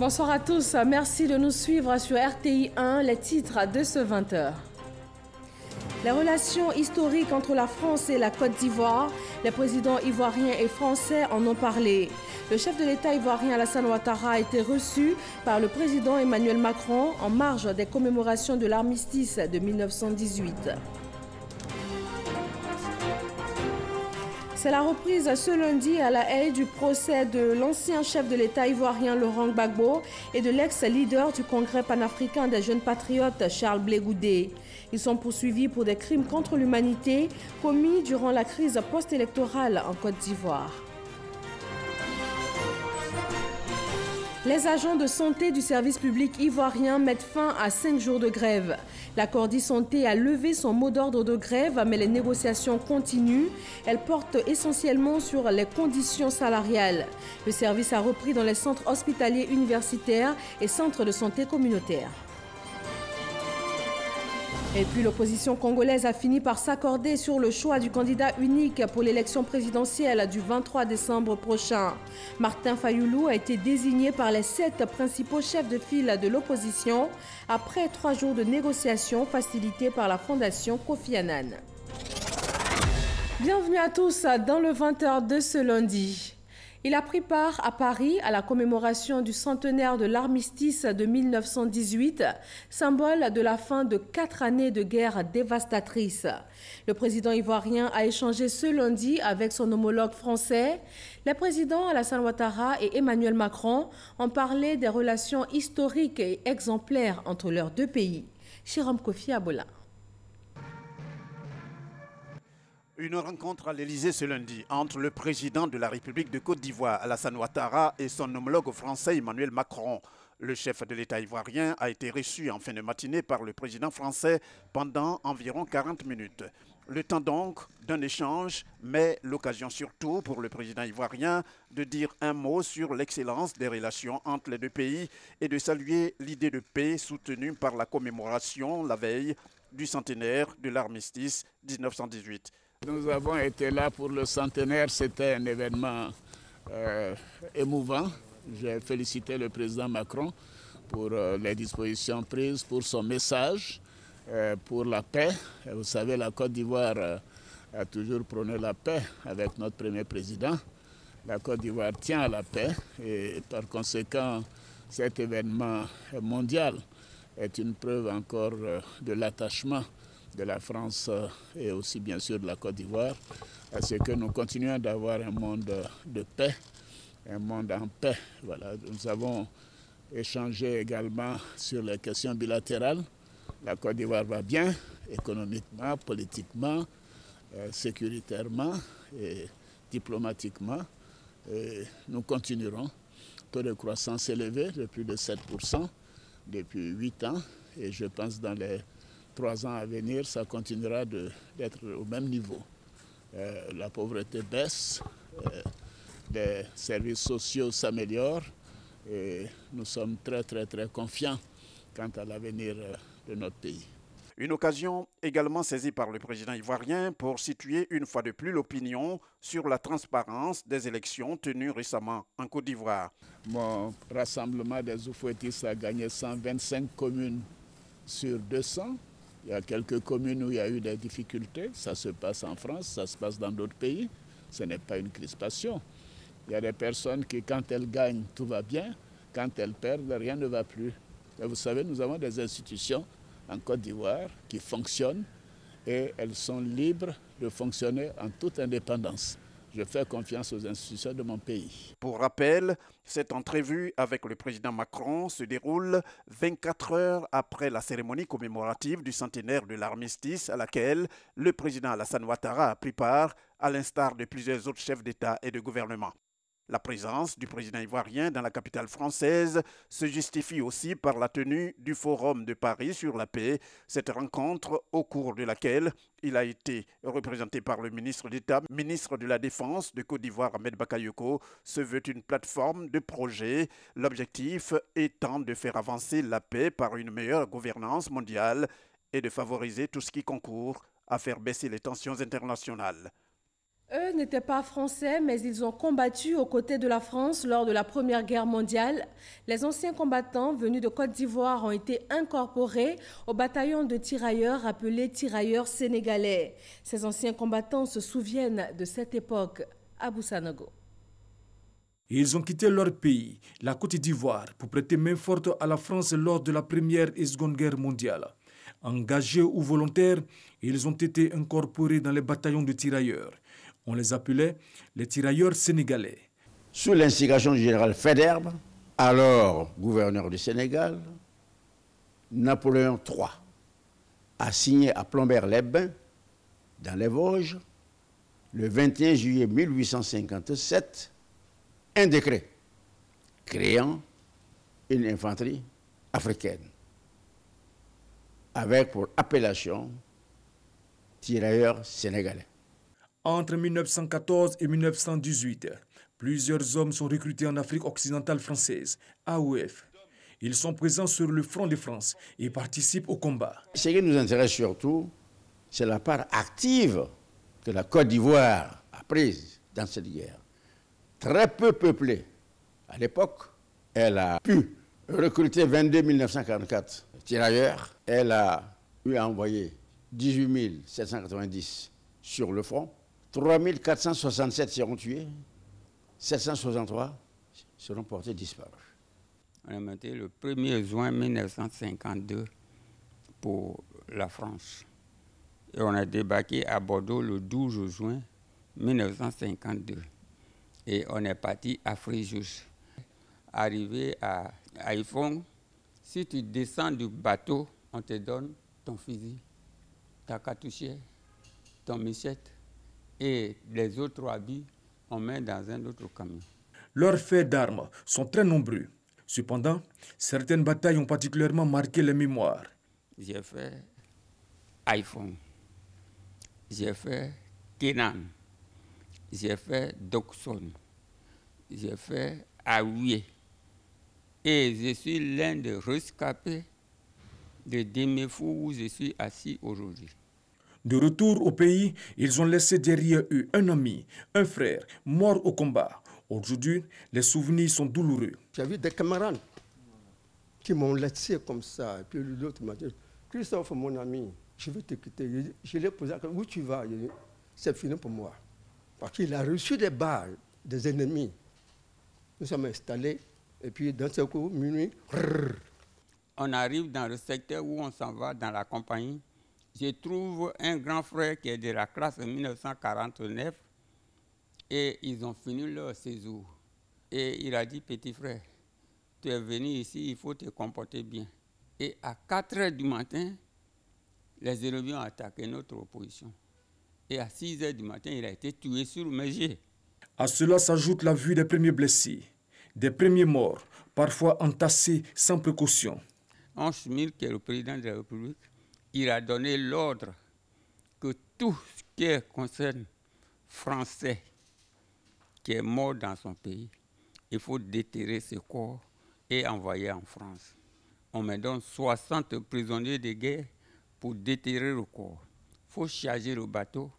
Bonsoir à tous, merci de nous suivre sur RTI 1, les titres de ce 20h. Les relations historiques entre la France et la Côte d'Ivoire, les présidents ivoiriens et français en ont parlé. Le chef de l'État ivoirien Alassane Ouattara a été reçu par le président Emmanuel Macron en marge des commémorations de l'armistice de 1918. C'est la reprise ce lundi à La Haye du procès de l'ancien chef de l'État ivoirien Laurent Gbagbo et de l'ex-leader du Congrès panafricain des jeunes patriotes Charles Blé Goudé. Ils sont poursuivis pour des crimes contre l'humanité commis durant la crise post-électorale en Côte d'Ivoire. Les agents de santé du service public ivoirien mettent fin à 5 jours de grève. La Cordi Santé a levé son mot d'ordre de grève, mais les négociations continuent. Elles portent essentiellement sur les conditions salariales. Le service a repris dans les centres hospitaliers universitaires et centres de santé communautaires. Et puis l'opposition congolaise a fini par s'accorder sur le choix du candidat unique pour l'élection présidentielle du 23 décembre prochain. Martin Fayoulou a été désigné par les 7 principaux chefs de file de l'opposition après 3 jours de négociations facilitées par la fondation Kofi Annan. Bienvenue à tous dans le 20h de ce lundi. Il a pris part à Paris à la commémoration du centenaire de l'armistice de 1918, symbole de la fin de 4 années de guerre dévastatrice. Le président ivoirien a échangé ce lundi avec son homologue français. Les présidents Alassane Ouattara et Emmanuel Macron ont parlé des relations historiques et exemplaires entre leurs deux pays. Chiram Kofi Abola. Une rencontre à l'Élysée ce lundi entre le président de la République de Côte d'Ivoire, Alassane Ouattara, et son homologue français Emmanuel Macron. Le chef de l'État ivoirien a été reçu en fin de matinée par le président français pendant environ 40 minutes. Le temps donc d'un échange, mais l'occasion surtout pour le président ivoirien de dire un mot sur l'excellence des relations entre les deux pays et de saluer l'idée de paix soutenue par la commémoration la veille du centenaire de l'armistice 1918. Nous avons été là pour le centenaire, c'était un événement émouvant. J'ai félicité le président Macron pour les dispositions prises, pour son message, pour la paix. Vous savez, la Côte d'Ivoire a toujours prôné la paix avec notre premier président. La Côte d'Ivoire tient à la paix et par conséquent, cet événement mondial est une preuve encore de l'attachement de la France et aussi bien sûr de la Côte d'Ivoire, à ce que nous continuons d'avoir un monde de paix, un monde en paix. Voilà. Nous avons échangé également sur les questions bilatérales. La Côte d'Ivoire va bien, économiquement, politiquement, sécuritairement et diplomatiquement. Et nous continuerons. Le taux de croissance élevé de plus de 7% depuis 8 ans et je pense dans les 3 ans à venir, ça continuera d'être au même niveau. La pauvreté baisse, les services sociaux s'améliorent et nous sommes très confiants quant à l'avenir de notre pays. Une occasion également saisie par le président ivoirien pour situer une fois de plus l'opinion sur la transparence des élections tenues récemment en Côte d'Ivoire. Mon rassemblement des Oufouettis a gagné 125 communes sur 200. Il y a quelques communes où il y a eu des difficultés. Ça se passe en France, ça se passe dans d'autres pays. Ce n'est pas une crispation. Il y a des personnes qui, quand elles gagnent, tout va bien. Quand elles perdent, rien ne va plus. Et vous savez, nous avons des institutions en Côte d'Ivoire qui fonctionnent et elles sont libres de fonctionner en toute indépendance. Je fais confiance aux institutions de mon pays. Pour rappel, cette entrevue avec le président Macron se déroule 24 heures après la cérémonie commémorative du centenaire de l'armistice à laquelle le président Alassane Ouattara a pris part, à l'instar de plusieurs autres chefs d'État et de gouvernement. La présence du président ivoirien dans la capitale française se justifie aussi par la tenue du Forum de Paris sur la paix, cette rencontre au cours de laquelle il a été représenté par le ministre d'État, ministre de la Défense de Côte d'Ivoire, Ahmed Bakayoko, se veut une plateforme de projet, l'objectif étant de faire avancer la paix par une meilleure gouvernance mondiale et de favoriser tout ce qui concourt à faire baisser les tensions internationales. Eux n'étaient pas français, mais ils ont combattu aux côtés de la France lors de la Première Guerre mondiale. Les anciens combattants venus de Côte d'Ivoire ont été incorporés au bataillon de tirailleurs appelé tirailleurs sénégalais. Ces anciens combattants se souviennent de cette époque à Boussanogo. Ils ont quitté leur pays, la Côte d'Ivoire, pour prêter main forte à la France lors de la Première et Seconde Guerre mondiale. Engagés ou volontaires, ils ont été incorporés dans les bataillons de tirailleurs. On les appelait les tirailleurs sénégalais. Sous l'instigation du général Faidherbe, alors gouverneur du Sénégal, Napoléon III a signé à Plombert-les-Bains, dans les Vosges, le 21 juillet 1857, un décret créant une infanterie africaine, avec pour appellation tirailleurs sénégalais. Entre 1914 et 1918, plusieurs hommes sont recrutés en Afrique occidentale française, AOF. Ils sont présents sur le front de France et participent au combat. Ce qui nous intéresse surtout, c'est la part active que la Côte d'Ivoire a prise dans cette guerre. Très peu peuplée. À l'époque, elle a pu recruter 22 944 tirailleurs. Elle a eu à envoyer 18 790 sur le front. 3 467 seront tués, 763 seront portés disparus. On est monté le 1er juin 1952 pour la France. Et on a débarqué à Bordeaux le 12 juin 1952. Et on est parti à Fréjus. Arrivé à Haïphong, si tu descends du bateau, on te donne ton fusil, ta cartouchière, ton michette. Et les autres habits, on met dans un autre camion. Leurs faits d'armes sont très nombreux. Cependant, certaines batailles ont particulièrement marqué les mémoires. J'ai fait Haïphong, j'ai fait Kenan, j'ai fait Dokson, j'ai fait Aouye. Et je suis l'un des rescapés de Demefou où je suis assis aujourd'hui. De retour au pays, ils ont laissé derrière eux un ami, un frère, mort au combat. Aujourd'hui, les souvenirs sont douloureux. J'avais des camarades qui m'ont laissé comme ça. Et puis l'autre m'a dit, Christophe, mon ami, je vais te quitter. Je l'ai posé, où tu vas? C'est fini pour moi. Parce qu'il a reçu des balles des ennemis. Nous sommes installés, et puis dans ce coup, minuit, on arrive dans le secteur où on s'en va dans la compagnie. Je trouve un grand frère qui est de la classe de 1949 et ils ont fini leur séjour. Et il a dit, petit frère, tu es venu ici, il faut te comporter bien. Et à 4 heures du matin, les ennemis ont attaqué notre opposition. Et à 6 heures du matin, il a été tué sur mes yeux. À cela s'ajoute la vue des premiers blessés, des premiers morts, parfois entassés sans précaution. Hans Schmidt, qui est le président de la République, il a donné l'ordre que tout ce qui concerne Français qui est mort dans son pays, il faut déterrer ce corps et envoyer en France. On me donne 60 prisonniers de guerre pour déterrer le corps. Il faut charger le bateau,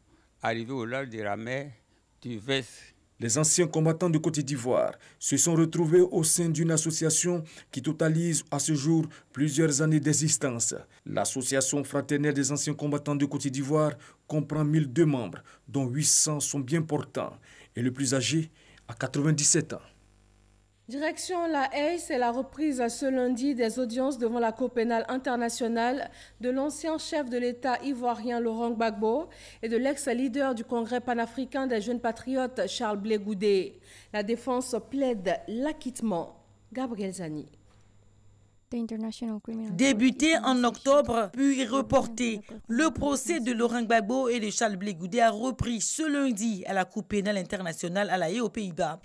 arriver au large de la mer, tu verses. Les anciens combattants de Côte d'Ivoire se sont retrouvés au sein d'une association qui totalise à ce jour plusieurs années d'existence. L'association fraternelle des anciens combattants de Côte d'Ivoire comprend 1002 membres, dont 800 sont bien portants et le plus âgé a 97 ans. Direction La Haye, c'est la reprise ce lundi des audiences devant la Cour pénale internationale de l'ancien chef de l'État ivoirien Laurent Gbagbo et de l'ex-leader du Congrès panafricain des jeunes patriotes Charles Blé Goudé. La défense plaide l'acquittement. Gabriel Zani. Débuté en octobre, puis reporté, le procès de Laurent Gbagbo et de Charles Blé Goudé a repris ce lundi à la Cour pénale internationale à La Haye aux Pays-Bas.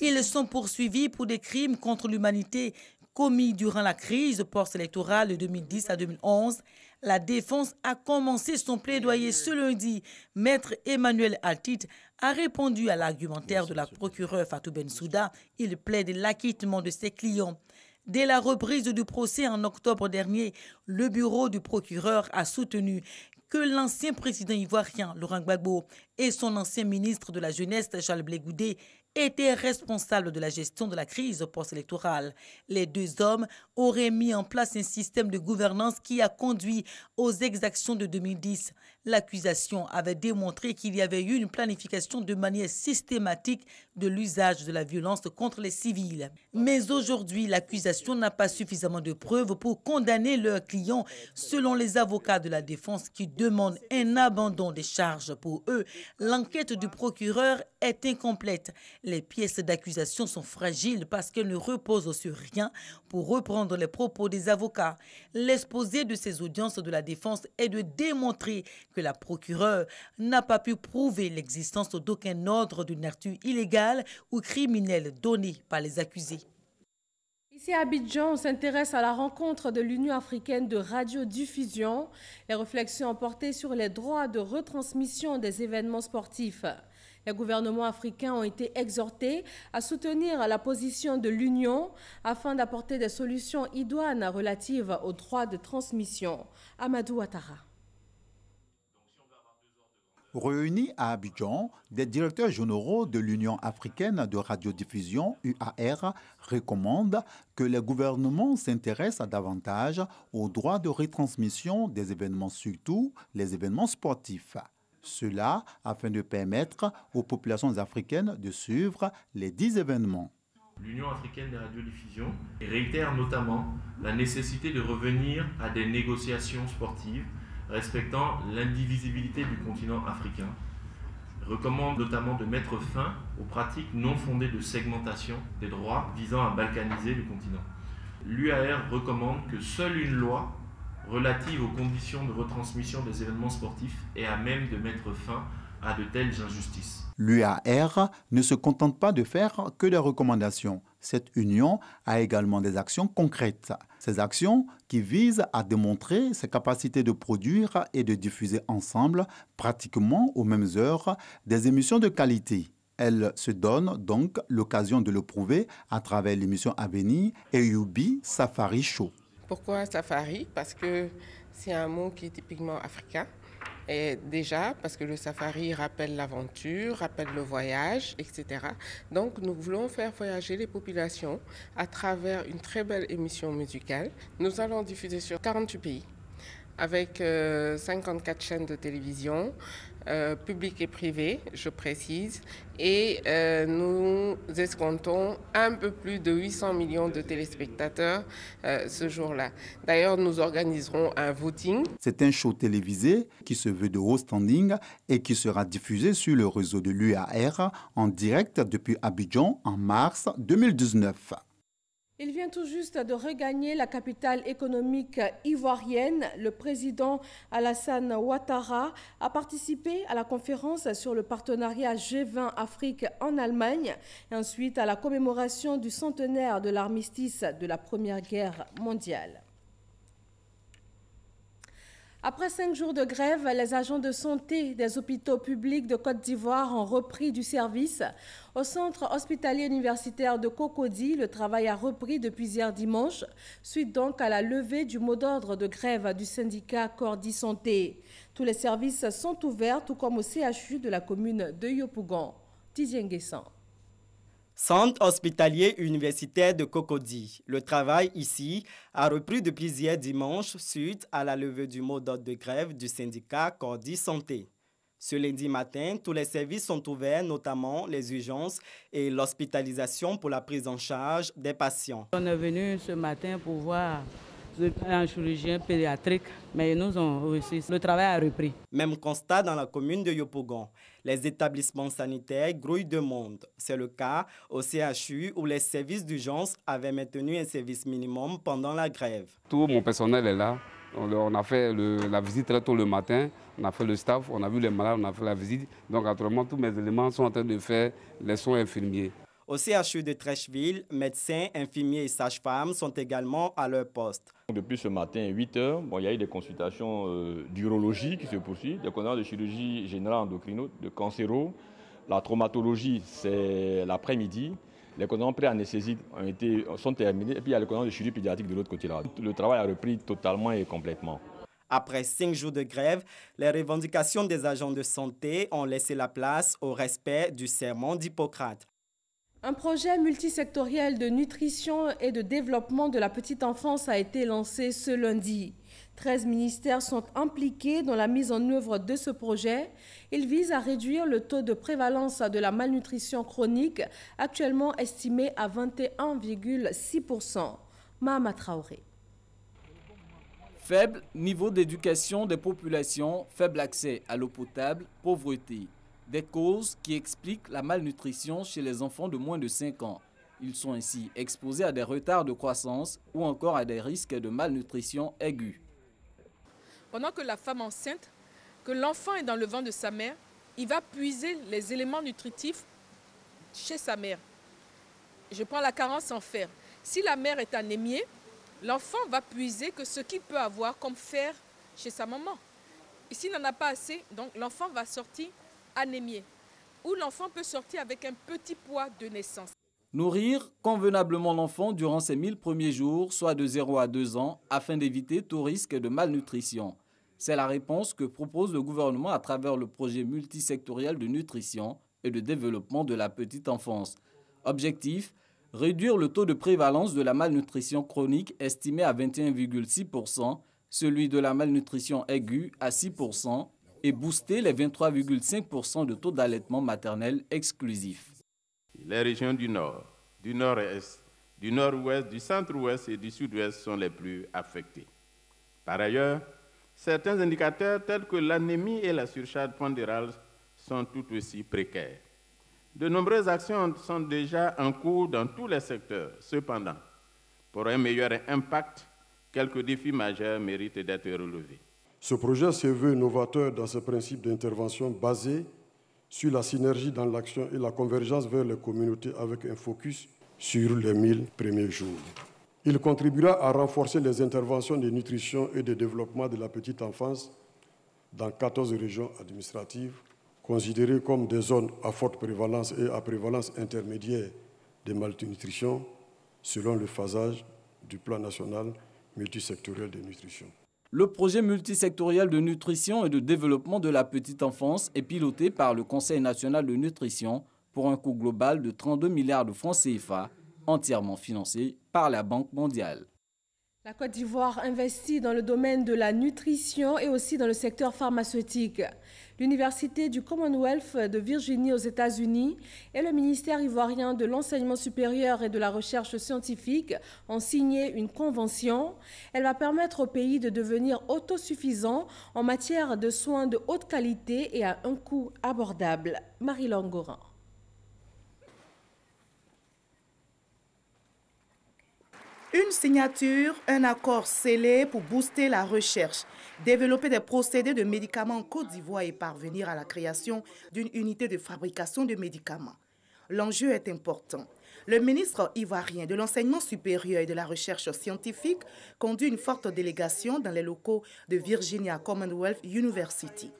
Ils sont poursuivis pour des crimes contre l'humanité commis durant la crise post-électorale de 2010 à 2011. La défense a commencé son plaidoyer ce lundi. Maître Emmanuel Altit a répondu à l'argumentaire de la procureure Fatou Bensouda. Il plaide l'acquittement de ses clients. Dès la reprise du procès en octobre dernier, le bureau du procureur a soutenu que l'ancien président ivoirien Laurent Gbagbo et son ancien ministre de la Jeunesse Charles Blé Goudé étaient responsables de la gestion de la crise post-électorale. Les deux hommes auraient mis en place un système de gouvernance qui a conduit aux exactions de 2010. L'accusation avait démontré qu'il y avait eu une planification de manière systématique de l'usage de la violence contre les civils. Mais aujourd'hui, l'accusation n'a pas suffisamment de preuves pour condamner leurs clients, selon les avocats de la défense qui demandent un abandon des charges. Pour eux, l'enquête du procureur est incomplète. Les pièces d'accusation sont fragiles parce qu'elles ne reposent sur rien, pour reprendre les propos des avocats. L'exposé de ces audiences de la défense est de démontrer que la procureure n'a pas pu prouver l'existence d'aucun ordre de nature illégale ou criminelle donné par les accusés. Ici à Abidjan, on s'intéresse à la rencontre de l'Union africaine de radiodiffusion. Les réflexions ont porté sur les droits de retransmission des événements sportifs. Les gouvernements africains ont été exhortés à soutenir la position de l'Union afin d'apporter des solutions idoines relatives aux droits de transmission. Amadou Ouattara. Réunis à Abidjan, des directeurs généraux de l'Union africaine de radiodiffusion, UAR, recommandent que les gouvernements s'intéressent davantage aux droits de retransmission des événements, surtout les événements sportifs. Cela afin de permettre aux populations africaines de suivre les 10 événements. L'Union africaine de radiodiffusion réitère notamment la nécessité de revenir à des négociations sportives respectant l'indivisibilité du continent africain, recommande notamment de mettre fin aux pratiques non fondées de segmentation des droits visant à balkaniser le continent. L'UAR recommande que seule une loi relative aux conditions de retransmission des événements sportifs est à même de mettre fin à de telles injustices. L'UAR ne se contente pas de faire que des recommandations. Cette union a également des actions concrètes. Ces actions qui visent à démontrer ses capacités de produire et de diffuser ensemble, pratiquement aux mêmes heures, des émissions de qualité. Elle se donne donc l'occasion de le prouver à travers l'émission à venir Eyyoubi Safari Show. Pourquoi safari? Parce que c'est un mot qui est typiquement africain. Et déjà, parce que le safari rappelle l'aventure, rappelle le voyage, etc. Donc, nous voulons faire voyager les populations à travers une très belle émission musicale. Nous allons diffuser sur 48 pays, avec 54 chaînes de télévision, publiques et privées, je précise. Et nous escomptons un peu plus de 800 millions de téléspectateurs ce jour-là. D'ailleurs, nous organiserons un voting. C'est un show télévisé qui se veut de haut standing et qui sera diffusé sur le réseau de l'UAR en direct depuis Abidjan en mars 2019. Il vient tout juste de regagner la capitale économique ivoirienne. Le président Alassane Ouattara a participé à la conférence sur le partenariat G20 Afrique en Allemagne et ensuite à la commémoration du centenaire de l'armistice de la Première Guerre mondiale. Après 5 jours de grève, les agents de santé des hôpitaux publics de Côte d'Ivoire ont repris du service. Au centre hospitalier universitaire de Cocody, le travail a repris depuis hier dimanche, suite donc à la levée du mot d'ordre de grève du syndicat Cordi Santé. Tous les services sont ouverts, tout comme au CHU de la commune de Yopougon. Didier Nguessan. Centre hospitalier universitaire de Cocody. Le travail ici a repris depuis hier dimanche suite à la levée du mot d'ordre de grève du syndicat Cordi Santé. Ce lundi matin, tous les services sont ouverts, notamment les urgences et l'hospitalisation pour la prise en charge des patients. On est venu ce matin pour voir un chirurgien pédiatrique, mais ils nous ont reçu. Le travail a repris. Même constat dans la commune de Yopougon. Les établissements sanitaires grouillent de monde. C'est le cas au CHU où les services d'urgence avaient maintenu un service minimum pendant la grève. Tout mon personnel est là. On a fait la visite très tôt le matin, on a fait le staff, on a vu les malades, on a fait la visite. Donc actuellement, tous mes éléments sont en train de faire les soins infirmiers. Au CHU de Trècheville, médecins, infirmiers et sages-femmes sont également à leur poste. Depuis ce matin, 8 heures, il y a eu des consultations d'urologie qui se poursuivent, des consultations de chirurgie générale endocrino, de cancéro. La traumatologie, c'est l'après-midi. Les consultations pré-anesthésiques sont terminées et puis il y a les consultations de chirurgie pédiatrique de l'autre côté là. Le travail a repris totalement et complètement. Après 5 jours de grève, les revendications des agents de santé ont laissé la place au respect du serment d'Hippocrate. Un projet multisectoriel de nutrition et de développement de la petite enfance a été lancé ce lundi. 13 ministères sont impliqués dans la mise en œuvre de ce projet. Il vise à réduire le taux de prévalence de la malnutrition chronique, actuellement estimé à 21,6%. Mahama Traoré. Faible niveau d'éducation des populations, faible accès à l'eau potable, pauvreté. Des causes qui expliquent la malnutrition chez les enfants de moins de 5 ans. Ils sont ainsi exposés à des retards de croissance ou encore à des risques de malnutrition aiguë. Pendant que la femme enceinte, que l'enfant est dans le ventre de sa mère, il va puiser les éléments nutritifs chez sa mère. Je prends la carence en fer. Si la mère est anémiée, l'enfant va puiser que ce qu'il peut avoir comme fer chez sa maman. Et s'il n'en a pas assez, donc l'enfant va sortir anémié. Ou l'enfant peut sortir avec un petit poids de naissance. Nourrir convenablement l'enfant durant ses 1000 premiers jours, soit de 0 à 2 ans, afin d'éviter tout risque de malnutrition. C'est la réponse que propose le gouvernement à travers le projet multisectoriel de nutrition et de développement de la petite enfance. Objectif, réduire le taux de prévalence de la malnutrition chronique estimé à 21,6%, celui de la malnutrition aiguë à 6% et booster les 23,5% de taux d'allaitement maternel exclusif. Les régions du Nord, du Nord-Est, du Nord-Ouest, du Centre-Ouest et du Sud-Ouest sont les plus affectées. Par ailleurs, certains indicateurs tels que l'anémie et la surcharge pondérale sont tout aussi précaires. De nombreuses actions sont déjà en cours dans tous les secteurs. Cependant, pour un meilleur impact, quelques défis majeurs méritent d'être relevés. Ce projet se veut novateur dans ce principe d'intervention basé sur la synergie dans l'action et la convergence vers les communautés avec un focus sur les 1000 premiers jours. Il contribuera à renforcer les interventions de nutrition et de développement de la petite enfance dans 14 régions administratives, considérées comme des zones à forte prévalence et à prévalence intermédiaire de malnutrition, selon le phasage du plan national multisectoriel de nutrition. Le projet multisectoriel de nutrition et de développement de la petite enfance est piloté par le Conseil national de nutrition pour un coût global de 32 milliards de francs CFA, entièrement financé par la Banque mondiale. La Côte d'Ivoire investit dans le domaine de la nutrition et aussi dans le secteur pharmaceutique. L'Université du Commonwealth de Virginie aux États-Unis et le ministère ivoirien de l'Enseignement supérieur et de la Recherche scientifique ont signé une convention. Elle va permettre au pays de devenir autosuffisant en matière de soins de haute qualité et à un coût abordable. Marie-Laure Gorin. Une signature, un accord scellé pour booster la recherche, développer des procédés de médicaments en Côte d'Ivoire et parvenir à la création d'une unité de fabrication de médicaments. L'enjeu est important. Le ministre ivoirien de l'Enseignement supérieur et de la Recherche scientifique conduit une forte délégation dans les locaux de Virginia Commonwealth University.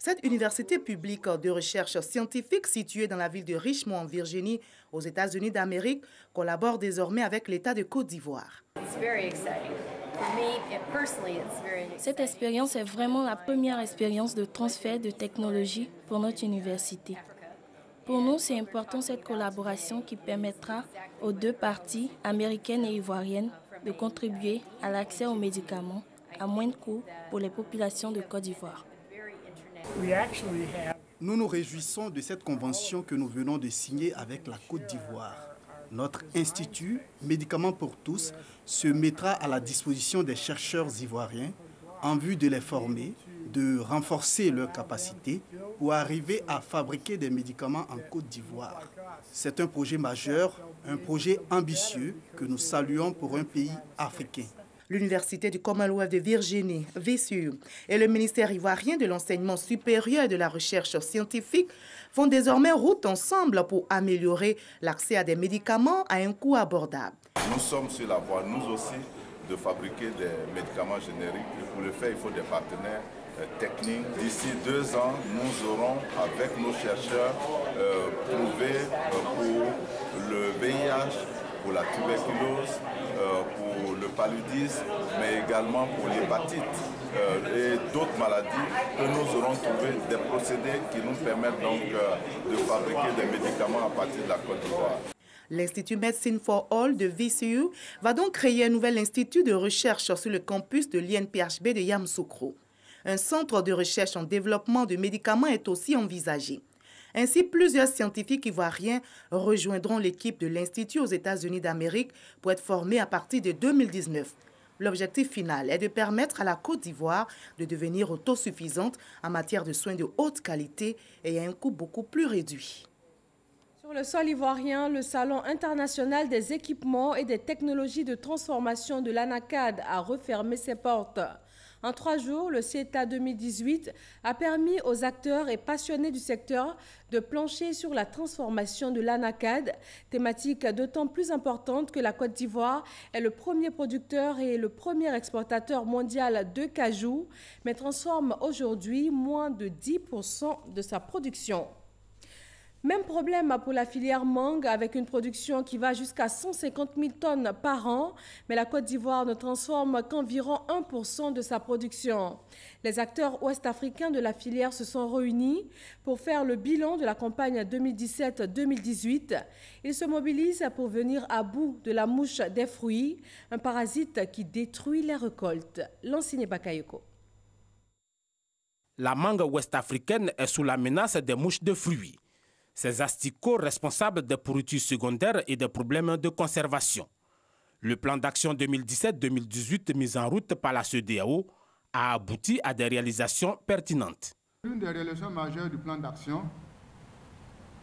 Cette université publique de recherche scientifique située dans la ville de Richmond en Virginie, aux États-Unis d'Amérique, collabore désormais avec l'État de Côte d'Ivoire. Cette expérience est vraiment la première expérience de transfert de technologie pour notre université. Pour nous, c'est important cette collaboration qui permettra aux deux parties, américaines et ivoiriennes, de contribuer à l'accès aux médicaments à moindre coût pour les populations de Côte d'Ivoire. Nous nous réjouissons de cette convention que nous venons de signer avec la Côte d'Ivoire. Notre institut, Médicaments pour tous, se mettra à la disposition des chercheurs ivoiriens en vue de les former, de renforcer leurs capacités pour arriver à fabriquer des médicaments en Côte d'Ivoire. C'est un projet majeur, un projet ambitieux que nous saluons pour un pays africain. L'Université du Commonwealth de Virginie, VSU, et le ministère ivoirien de l'Enseignement supérieur et de la Recherche scientifique font désormais route ensemble pour améliorer l'accès à des médicaments à un coût abordable. Nous sommes sur la voie, nous aussi, de fabriquer des médicaments génériques. Et pour le faire, il faut des partenaires techniques. D'ici 2 ans, nous aurons, avec nos chercheurs, prouvé pour le VIH, pour la tuberculose, pour le paludisme, mais également pour l'hépatite. et d'autres maladies que nous aurons trouvé des procédés qui nous permettent donc de fabriquer des médicaments à partir de la Côte d'Ivoire. L'Institut Medicine for All de VCU va donc créer un nouvel institut de recherche sur le campus de l'INPHB de Yamoussoukro. Un centre de recherche en développement de médicaments est aussi envisagé. Ainsi, plusieurs scientifiques ivoiriens rejoindront l'équipe de l'Institut aux États-Unis d'Amérique pour être formés à partir de 2019. L'objectif final est de permettre à la Côte d'Ivoire de devenir autosuffisante en matière de soins de haute qualité et à un coût beaucoup plus réduit. Sur le sol ivoirien, le Salon international des équipements et des technologies de transformation de l'ANACAD a refermé ses portes. En 3 jours, le CETA 2018 a permis aux acteurs et passionnés du secteur de plancher sur la transformation de l'ANACAD, thématique d'autant plus importante que la Côte d'Ivoire est le premier producteur et le premier exportateur mondial de cajou, mais transforme aujourd'hui moins de 10% de sa production. Même problème pour la filière mangue avec une production qui va jusqu'à 150 000 tonnes par an, mais la Côte d'Ivoire ne transforme qu'environ 1% de sa production. Les acteurs ouest-africains de la filière se sont réunis pour faire le bilan de la campagne 2017-2018. Ils se mobilisent pour venir à bout de la mouche des fruits, un parasite qui détruit les récoltes. Lansine Bakayoko. La mangue ouest-africaine est sous la menace des mouches de fruits. Ces asticots responsables des pourritures secondaires et des problèmes de conservation. Le plan d'action 2017-2018 mis en route par la CEDEAO a abouti à des réalisations pertinentes. L'une des réalisations majeures du plan d'action,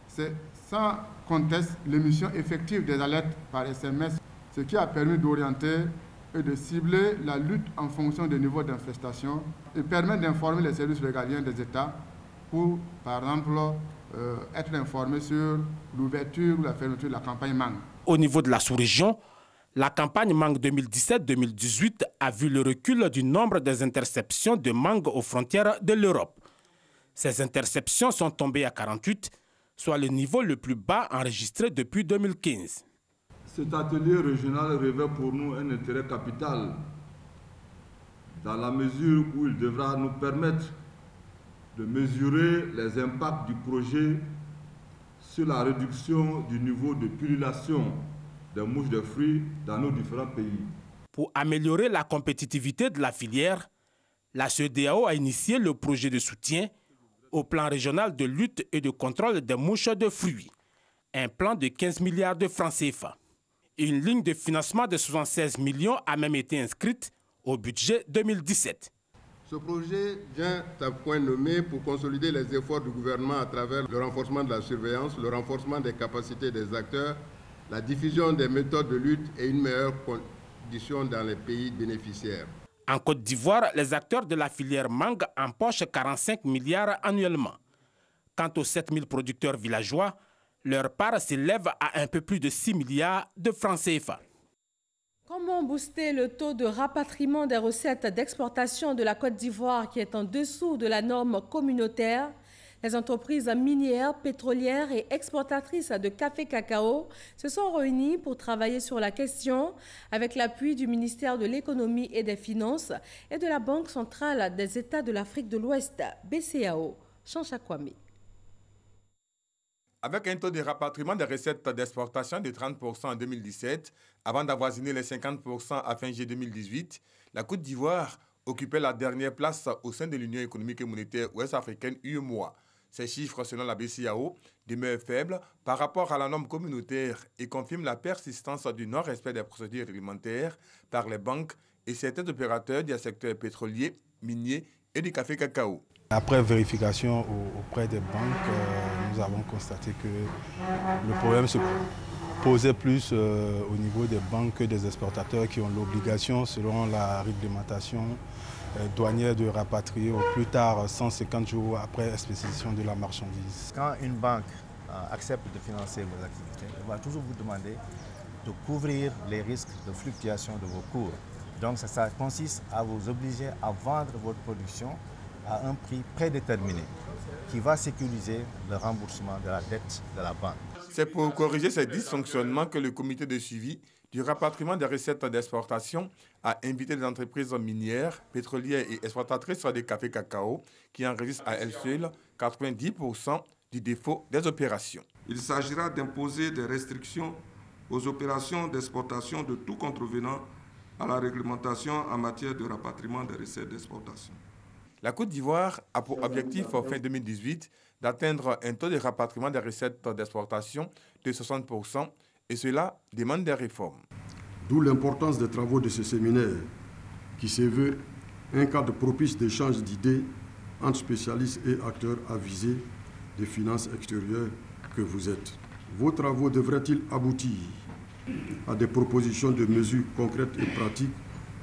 c'est sans conteste l'émission effective des alertes par SMS, ce qui a permis d'orienter et de cibler la lutte en fonction des niveaux d'infestation et permet d'informer les services régaliens des États pour, par exemple, être informé sur l'ouverture ou la fermeture de la campagne mangue. Au niveau de la sous-région, la campagne mangue 2017-2018 a vu le recul du nombre des interceptions de mangue aux frontières de l'Europe. Ces interceptions sont tombées à 48, soit le niveau le plus bas enregistré depuis 2015. Cet atelier régional revêt pour nous un intérêt capital dans la mesure où il devra nous permettre de mesurer les impacts du projet sur la réduction du niveau de pullulation des mouches de fruits dans nos différents pays. Pour améliorer la compétitivité de la filière, la CEDEAO a initié le projet de soutien au plan régional de lutte et de contrôle des mouches de fruits, un plan de 15 milliards de francs CFA. Une ligne de financement de 76 millions a même été inscrite au budget 2017. Ce projet vient à point nommé pour consolider les efforts du gouvernement à travers le renforcement de la surveillance, le renforcement des capacités des acteurs, la diffusion des méthodes de lutte et une meilleure condition dans les pays bénéficiaires. En Côte d'Ivoire, les acteurs de la filière mangue empochent 45 milliards annuellement. Quant aux 7000 producteurs villageois, leur part s'élève à un peu plus de 6 milliards de francs CFA. Comment booster le taux de rapatriement des recettes d'exportation de la Côte d'Ivoire qui est en dessous de la norme communautaire? Les entreprises minières, pétrolières et exportatrices de café-cacao se sont réunies pour travailler sur la question avec l'appui du ministère de l'Économie et des Finances et de la Banque centrale des États de l'Afrique de l'Ouest, BCAO. Chancha Kwame. Avec un taux de rapatriement des recettes d'exportation de 30% en 2017, avant d'avoisiner les 50% à fin juillet 2018, la Côte d'Ivoire occupait la dernière place au sein de l'Union économique et monétaire ouest-africaine UEMOA. Ces chiffres, selon la BCAO, demeurent faibles par rapport à la norme communautaire et confirment la persistance du non-respect des procédures réglementaires par les banques et certains opérateurs du secteur pétrolier, minier et du café-cacao. Après vérification auprès des banques, nous avons constaté que le problème se posait plus au niveau des banques que des exportateurs qui ont l'obligation, selon la réglementation douanière, de rapatrier au plus tard 150 jours après expédition de la marchandise. Quand une banque accepte de financer vos activités, elle va toujours vous demander de couvrir les risques de fluctuation de vos cours. Donc ça consiste à vous obliger à vendre votre production à un prix prédéterminé qui va sécuriser le remboursement de la dette de la banque. C'est pour corriger ces dysfonctionnements que le comité de suivi du rapatriement des recettes d'exportation a invité les entreprises minières, pétrolières et exploitatrices des cafés cacao qui enregistrent à elles seules 90% du défaut des opérations. Il s'agira d'imposer des restrictions aux opérations d'exportation de tout contrevenant à la réglementation en matière de rapatriement des recettes d'exportation. La Côte d'Ivoire a pour objectif fin 2018 d'atteindre un taux de rapatriement des recettes d'exportation de 60% et cela demande des réformes. D'où l'importance des travaux de ce séminaire qui se veut un cadre propice d'échange d'idées entre spécialistes et acteurs avisés des finances extérieures que vous êtes. Vos travaux devraient-ils aboutir à des propositions de mesures concrètes et pratiques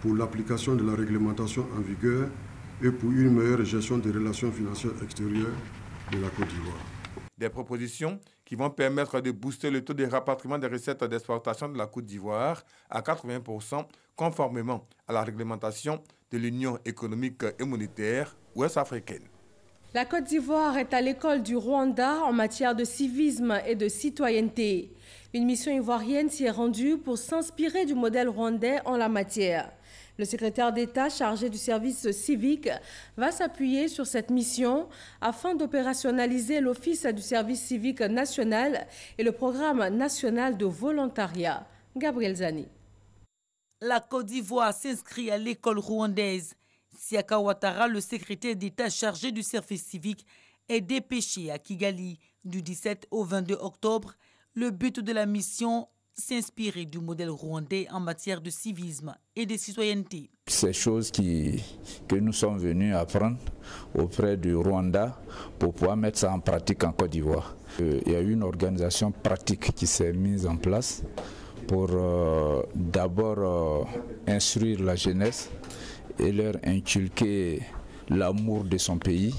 pour l'application de la réglementation en vigueur et pour une meilleure gestion des relations financières extérieures de la Côte d'Ivoire? Des propositions qui vont permettre de booster le taux de rapatriement des recettes d'exportation de la Côte d'Ivoire à 80% conformément à la réglementation de l'Union économique et monétaire ouest-africaine. La Côte d'Ivoire est à l'école du Rwanda en matière de civisme et de citoyenneté. Une mission ivoirienne s'y est rendue pour s'inspirer du modèle rwandais en la matière. Le secrétaire d'État chargé du service civique va s'appuyer sur cette mission afin d'opérationnaliser l'Office du service civique national et le programme national de volontariat. Gabriel Zani. La Côte d'Ivoire s'inscrit à l'école rwandaise. Siaka Ouattara, le secrétaire d'État chargé du service civique, est dépêché à Kigali du 17 au 22 octobre. Le but de la mission, s'inspirer du modèle rwandais en matière de civisme et de citoyenneté. Ces choses que nous sommes venus apprendre auprès du Rwanda pour pouvoir mettre ça en pratique en Côte d'Ivoire. Il y a eu une organisation pratique qui s'est mise en place pour d'abord instruire la jeunesse et leur inculquer l'amour de son pays.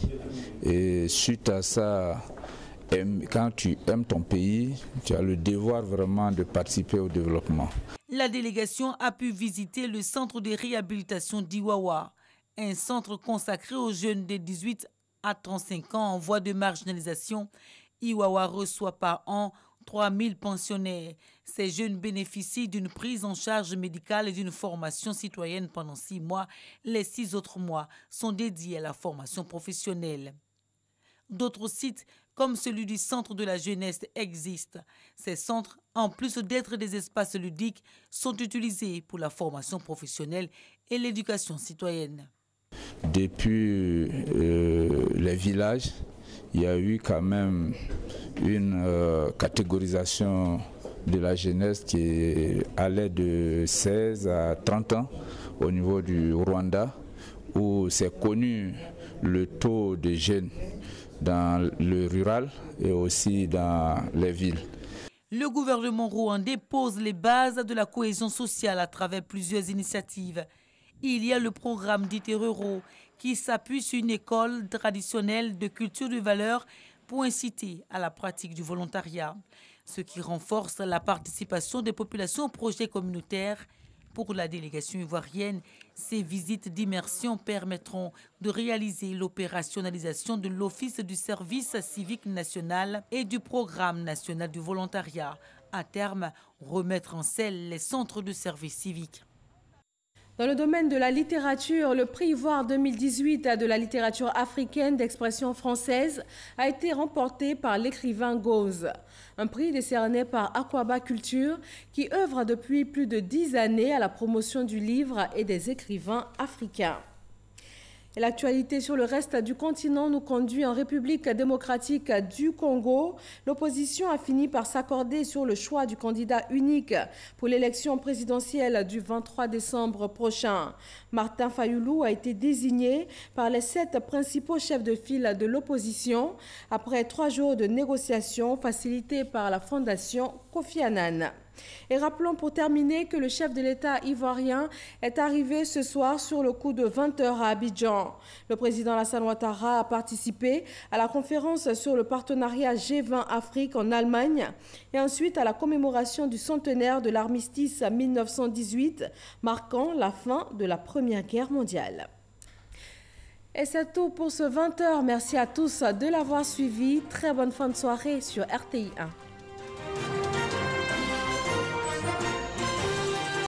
Et suite à ça, quand tu aimes ton pays, tu as le devoir vraiment de participer au développement. La délégation a pu visiter le centre de réhabilitation d'Iwawa, un centre consacré aux jeunes de 18 à 35 ans en voie de marginalisation. Iwawa reçoit par an 3000 pensionnaires. Ces jeunes bénéficient d'une prise en charge médicale et d'une formation citoyenne pendant 6 mois. Les 6 autres mois sont dédiés à la formation professionnelle. D'autres sites, comme celui du Centre de la jeunesse, existent. Ces centres, en plus d'être des espaces ludiques, sont utilisés pour la formation professionnelle et l'éducation citoyenne. Depuis les villages, il y a eu quand même une catégorisation de la jeunesse qui allait de 16 à 30 ans au niveau du Rwanda, où c'est connu le taux de jeunes dans le rural et aussi dans les villes. Le gouvernement rwandais pose les bases de la cohésion sociale à travers plusieurs initiatives. Il y a le programme d'IT ruraux qui s'appuie sur une école traditionnelle de culture de valeurs pour inciter à la pratique du volontariat, ce qui renforce la participation des populations au projet communautaire. Pour la délégation ivoirienne, ces visites d'immersion permettront de réaliser l'opérationnalisation de l'Office du service civique national et du programme national du volontariat. À terme, remettre en selle les centres de service civique. Dans le domaine de la littérature, le prix Ivoire 2018 de la littérature africaine d'expression française a été remporté par l'écrivain Gauze. Un prix décerné par Aquaba Culture qui œuvre depuis plus de 10 années à la promotion du livre et des écrivains africains. Et l'actualité sur le reste du continent nous conduit en République démocratique du Congo. L'opposition a fini par s'accorder sur le choix du candidat unique pour l'élection présidentielle du 23 décembre prochain. Martin Fayoulou a été désigné par les 7 principaux chefs de file de l'opposition après 3 jours de négociations facilitées par la fondation Kofi Annan. Et rappelons pour terminer que le chef de l'État ivoirien est arrivé ce soir sur le coup de 20h à Abidjan. Le président Alassane Ouattara a participé à la conférence sur le partenariat G20 Afrique en Allemagne et ensuite à la commémoration du centenaire de l'armistice 1918, marquant la fin de la Première Guerre mondiale. Et c'est tout pour ce 20h. Merci à tous de l'avoir suivi. Très bonne fin de soirée sur RTI 1.